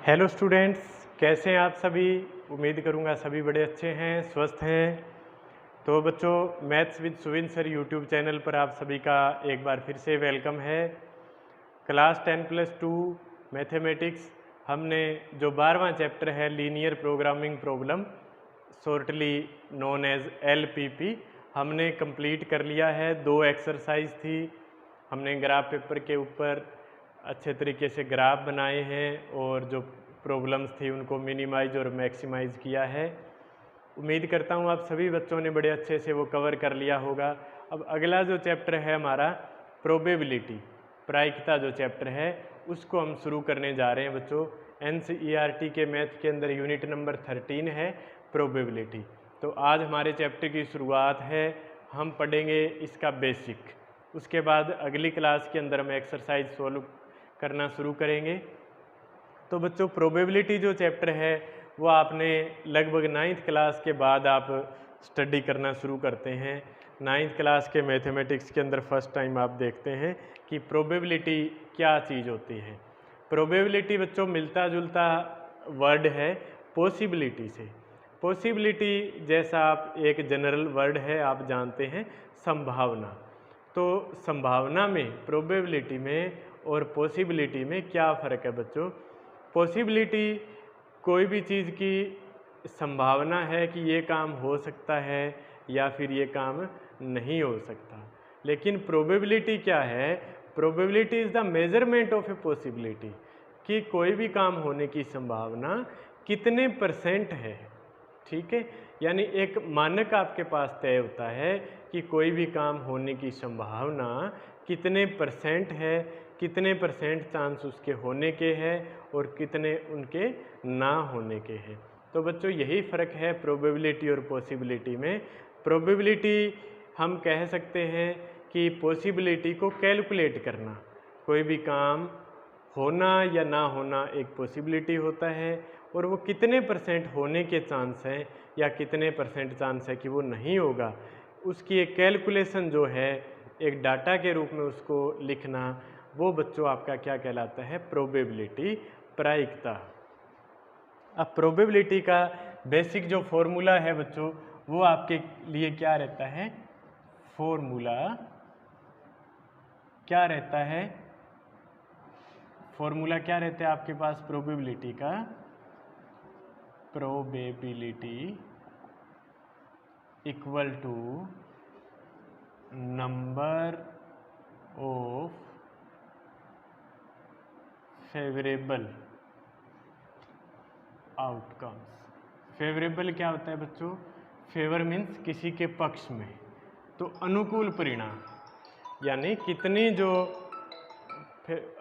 Hello students, कैसे हैं आप सभी। उम्मीद करूंगा सभी बड़े अच्छे हैं, स्वस्थ हैं। तो बच्चों, maths with Suvin sir YouTube channel पर आप सभी का एक बार फिर से वेलकम है। क्लास 10+2 मैथमेटिक्स हमने जो 12वां चैप्टर है linear programming problem, shortly known as LPP, हमने कंप्लीट कर लिया है। 2 एक्सरसाइज थी। हमने ग्राफ पेपर के ऊपर अच्छे तरीके से ग्राफ बनाए हैं और जो प्रॉब्लम्स थी उनको मिनिमाइज और मैक्सिमाइज किया है। उम्मीद करता हूँ आप सभी बच्चों ने बड़े अच्छे से वो कवर कर लिया होगा। अब अगला जो चैप्टर है हमारा प्रोबेबिलिटी, प्रायिकता जो चैप्टर है उसको हम शुरू करने जा रहे हैं बच्चों। NCERT के मैथ के अंदर यूनिट नंबर 13 है प्रोबेबिलिटी। तो आज हमारे चैप्टर की शुरुआत है, हम पढ़ेंगे इसका बेसिक। उसके बाद अगली क्लास के अंदर हम एक्सरसाइज सॉल्व करना शुरू करेंगे। तो बच्चों, प्रोबेबिलिटी जो चैप्टर है वो आपने लगभग 9th क्लास के बाद आप स्टडी करना शुरू करते हैं। 9th क्लास के मैथमेटिक्स के अंदर फर्स्ट टाइम आप देखते हैं कि प्रोबेबिलिटी क्या चीज़ होती है। प्रोबेबिलिटी बच्चों मिलता जुलता वर्ड है पॉसिबिलिटी से। पॉसिबिलिटी जैसा आप एक जनरल वर्ड है, आप जानते हैं संभावना। तो संभावना में, प्रोबेबिलिटी में और पॉसिबिलिटी में क्या फ़र्क है बच्चों। पॉसिबिलिटी कोई भी चीज़ की संभावना है कि ये काम हो सकता है या फिर ये काम नहीं हो सकता। लेकिन प्रोबेबिलिटी क्या है, probability is the measurement of a possibility, कि कोई भी काम होने की संभावना कितने % है। ठीक है, यानी एक मानक आपके पास तय होता है कि कोई भी काम होने की संभावना कितने % है, कितने % चांस उसके होने के हैं और कितने उनके ना होने के हैं। तो बच्चों, यही फ़र्क है प्रोबेबिलिटी और पॉसिबिलिटी में। प्रोबेबिलिटी हम कह सकते हैं कि पॉसिबिलिटी को कैलकुलेट करना, कोई भी काम होना या ना होना एक पॉसिबिलिटी होता है, और वो कितने % होने के चांस हैं या कितने % चांस है कि वो नहीं होगा, उसकी एक कैलकुलेशन जो है, एक डाटा के रूप में उसको लिखना, वो बच्चों आपका क्या कहलाता है, प्रोबेबिलिटी, प्रायिकता। अब प्रोबेबिलिटी का बेसिक जो फॉर्मूला है बच्चों, वो आपके लिए क्या रहता है, फॉर्मूला क्या रहता है, फॉर्मूला क्या रहता है आपके पास प्रोबेबिलिटी का, probability equal to number of favourable outcomes. Favourable क्या होता है बच्चों, फेवर मीन्स किसी के पक्ष में, तो अनुकूल परिणाम, यानी कितनी जो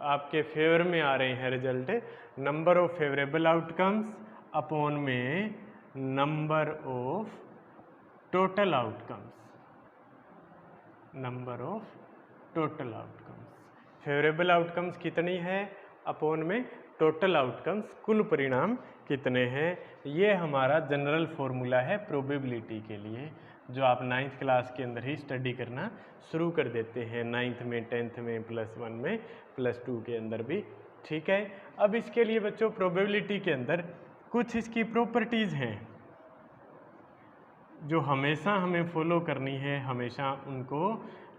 आपके फेवर में आ रहे हैं result, number of favourable outcomes upon में number of total outcomes, number of total outcomes. Favourable outcomes कितनी है अपॉन में टोटल आउटकम्स, कुल परिणाम कितने हैं। ये हमारा जनरल फॉर्मूला है प्रोबेबिलिटी के लिए, जो आप 9th क्लास के अंदर ही स्टडी करना शुरू कर देते हैं, 9th में, 10th में, +1 में, +2 के अंदर भी। ठीक है, अब इसके लिए बच्चों प्रोबेबिलिटी के अंदर कुछ इसकी प्रॉपर्टीज़ हैं जो हमेशा हमें फॉलो करनी है, हमेशा उनको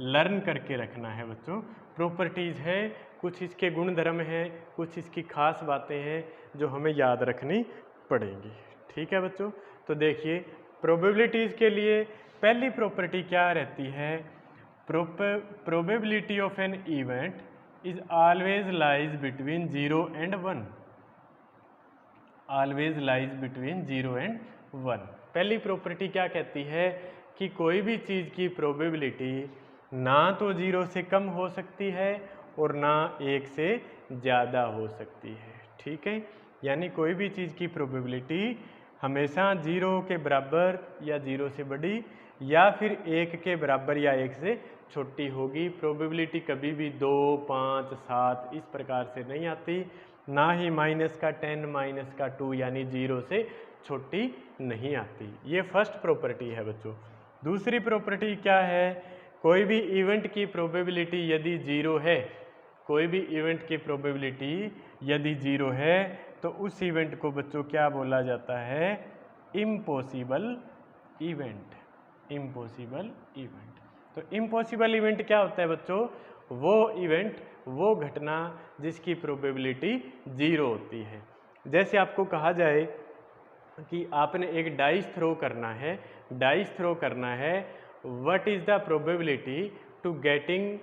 लर्न करके रखना है बच्चों। प्रॉपर्टीज़ है, कुछ इसके गुण धर्म हैं, कुछ इसकी खास बातें हैं जो हमें याद रखनी पड़ेंगी। ठीक है बच्चों, तो देखिए प्रोबेबिलिटीज़ के लिए पहली प्रॉपर्टी क्या रहती है, probability of an event is always lies between 0 and 1, always lies between 0 and 1। पहली प्रॉपर्टी क्या कहती है कि कोई भी चीज़ की प्रोबेबिलिटी ना तो 0 से कम हो सकती है और ना 1 से ज़्यादा हो सकती है। ठीक है, यानी कोई भी चीज़ की प्रोबेबिलिटी हमेशा 0 के बराबर या 0 से बड़ी या फिर 1 के बराबर या 1 से छोटी होगी। प्रोबेबिलिटी कभी भी 2, 5, 7 इस प्रकार से नहीं आती, ना ही -10, -2 यानी 0 से छोटी नहीं आती। ये फर्स्ट प्रॉपर्टी है बच्चों। दूसरी प्रॉपर्टी क्या है, कोई भी इवेंट की प्रोबेबिलिटी यदि 0 है, कोई भी इवेंट की प्रोबेबिलिटी यदि 0 है तो उस इवेंट को बच्चों क्या बोला जाता है? Impossible event. Impossible event. तो इम्पॉसिबल इवेंट क्या होता है बच्चों? वो इवेंट, वो घटना जिसकी प्रोबेबिलिटी 0 होती है। जैसे आपको कहा जाए कि आपने एक डाइस थ्रो करना है, डाइस थ्रो करना है, what is the probability to getting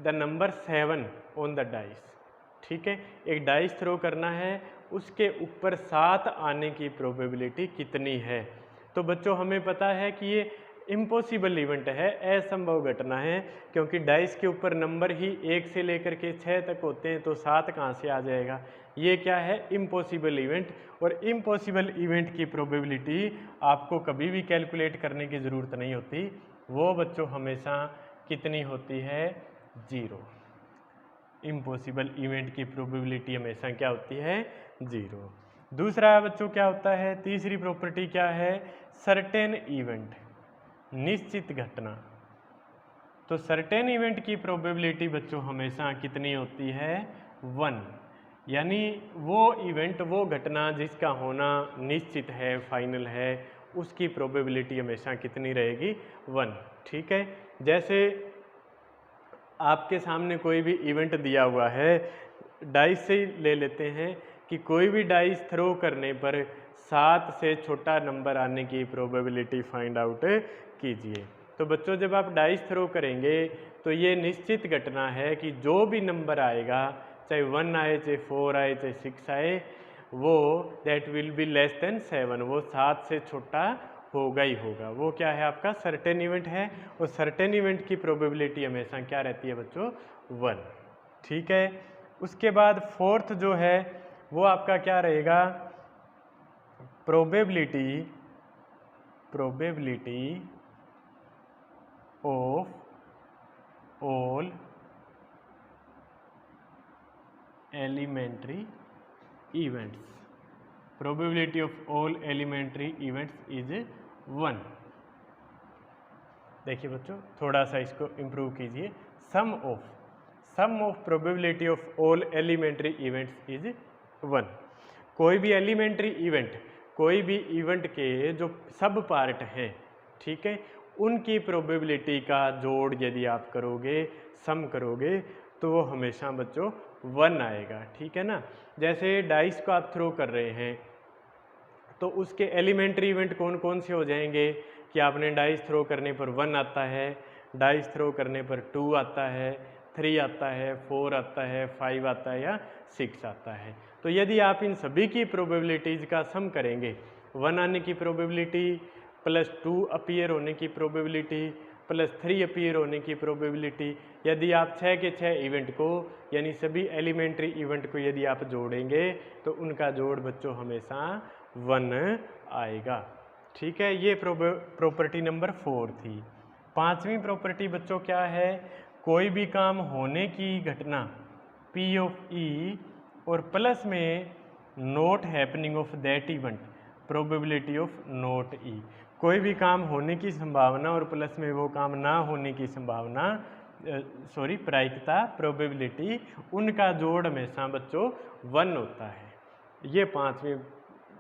the number 7 on the dice. ठीक है, एक डाइस थ्रो करना है, उसके ऊपर 7 आने की प्रोबेबिलिटी कितनी है? तो बच्चों हमें पता है कि ये इम्पॉसिबल इवेंट है, असंभव घटना है, क्योंकि डाइस के ऊपर नंबर ही 1 से लेकर के 6 तक होते हैं, तो 7 कहाँ से आ जाएगा? ये क्या है? Impossible event. और इम्पॉसिबल इवेंट की प्रोबेबिलिटी आपको कभी भी कैलकुलेट करने की ज़रूरत नहीं होती, वो बच्चों हमेशा कितनी होती है? 0। इम्पॉसिबल इवेंट की प्रोबेबिलिटी हमेशा क्या होती है? 0। दूसरा बच्चों क्या होता है? तीसरी प्रॉपर्टी क्या है? सर्टेन इवेंट, निश्चित घटना। तो सर्टेन इवेंट की प्रोबेबिलिटी बच्चों हमेशा कितनी होती है? 1। यानी वो इवेंट, वो घटना जिसका होना निश्चित है, फाइनल है, उसकी प्रोबेबिलिटी हमेशा कितनी रहेगी? 1। ठीक है, जैसे आपके सामने कोई भी इवेंट दिया हुआ है, डाइस से ही ले लेते हैं कि कोई भी डाइस थ्रो करने पर 7 से छोटा नंबर आने की प्रोबेबिलिटी फाइंड आउट कीजिए। तो बच्चों जब आप डाइस थ्रो करेंगे तो ये निश्चित घटना है कि जो भी नंबर आएगा, चाहे 1 आए, चाहे 4 आए, चाहे 6 आए, वो that will be less than 7, वो 7 से छोटा होगा ही होगा। वो क्या है? आपका सर्टेन इवेंट है, और सर्टेन इवेंट की प्रोबेबिलिटी हमेशा क्या रहती है बच्चों? 1। ठीक है, उसके बाद फोर्थ जो है वो आपका क्या रहेगा? Probability of all elementary events. Probability of all elementary events is 1। देखिए बच्चों, थोड़ा सा इसको इम्प्रूव कीजिए। Sum of probability of all elementary events is 1। कोई भी एलिमेंट्री इवेंट, कोई भी इवेंट के जो सब पार्ट हैं, ठीक है, उनकी प्रोबेबिलिटी का जोड़ यदि आप करोगे, सम करोगे, तो वो हमेशा बच्चों 1 आएगा। ठीक है ना। जैसे डाइस को आप थ्रो कर रहे हैं तो उसके एलिमेंट्री इवेंट कौन कौन से हो जाएंगे कि आपने डाइस थ्रो करने पर 1 आता है, डाइस थ्रो करने पर 2 आता है, 3 आता है, 4 आता है, 5 आता है या 6 आता है। तो यदि आप इन सभी की प्रोबेबिलिटीज़ का सम करेंगे, 1 आने की प्रोबेबिलिटी प्लस 2 अपीयर होने की प्रोबेबिलिटी प्लस 3 अपीयर होने की प्रोबेबिलिटी, यदि आप 6 के 6 इवेंट को यानी सभी एलिमेंट्री इवेंट को यदि आप जोड़ेंगे तो उनका जोड़ बच्चों हमेशा 1 आएगा। ठीक है, ये प्रॉपर्टी नंबर 4 थी। 5वीं प्रॉपर्टी बच्चों क्या है? कोई भी काम होने की घटना P ऑफ E और प्लस में not happening of that event, probability of not E। कोई भी काम होने की संभावना और प्लस में वो काम ना होने की संभावना, प्रायिकता, प्रोबेबिलिटी, उनका जोड़ हमेशा बच्चों 1 होता है। ये 5वीं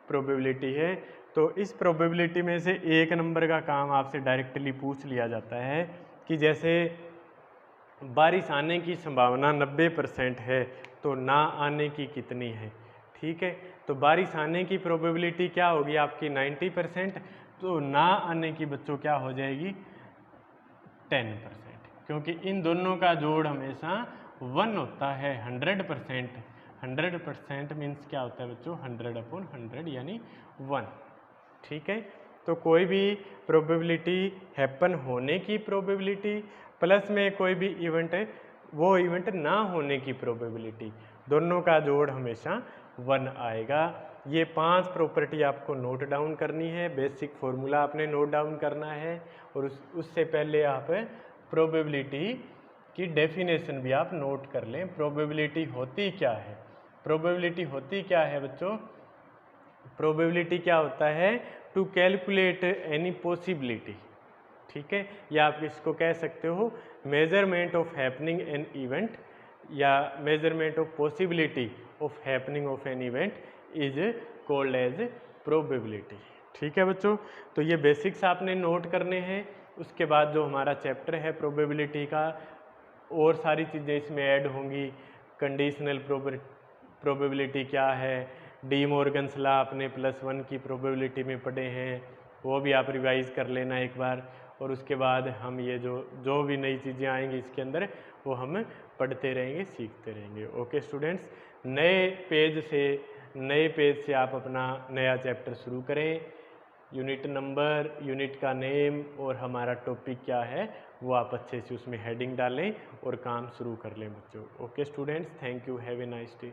प्रोबेबिलिटी है। तो इस प्रोबेबिलिटी में से एक नंबर का काम आपसे डायरेक्टली पूछ लिया जाता है कि जैसे बारिश आने की संभावना 90% है तो ना आने की कितनी है। ठीक है, तो बारिश आने की प्रोबेबिलिटी क्या होगी आपकी? 90%। तो ना आने की बच्चों क्या हो जाएगी? 10%, क्योंकि इन दोनों का जोड़ हमेशा 1 होता है। 100%, 100% मीन्स क्या होता है बच्चों? 100/100 यानी 1। ठीक है, तो कोई भी प्रोबेबिलिटी हैपन होने की प्रोबेबिलिटी प्लस में कोई भी इवेंट है, वो इवेंट ना होने की प्रोबेबिलिटी, दोनों का जोड़ हमेशा 1 आएगा। ये 5 प्रॉपर्टी आपको नोट डाउन करनी है, बेसिक फॉर्मूला आपने नोट डाउन करना है, और उससे पहले आप प्रोबेबिलिटी की डेफिनेशन भी आप नोट कर लें। प्रोबेबिलिटी होती क्या है? प्रोबेबिलिटी होती क्या है बच्चों? प्रोबेबिलिटी क्या होता है? To calculate any possibility. ठीक है, या आप इसको कह सकते हो measurement of happening an event, या measurement of possibility of happening of an event is called as probability. ठीक है बच्चों, तो ये बेसिक्स आपने नोट करने हैं। उसके बाद जो हमारा चैप्टर है प्रोबेबिलिटी का, और सारी चीज़ें इसमें ऐड होंगी। कंडीशनल प्रोबेबिलिटी क्या है, डी मॉर्गन्स लॉ आपने +1 की प्रोबेबिलिटी में पढ़े हैं, वो भी आप रिवाइज कर लेना एक बार। और उसके बाद हम ये जो भी नई चीज़ें आएंगी इसके अंदर, वो हम पढ़ते रहेंगे, सीखते रहेंगे। ओके स्टूडेंट्स, नए पेज से आप अपना नया चैप्टर शुरू करें। यूनिट नंबर, यूनिट का नेम और हमारा टॉपिक क्या है वो आप अच्छे से उसमें हेडिंग डालें और काम शुरू कर लें बच्चों। Okay students, thank you, have a nice day.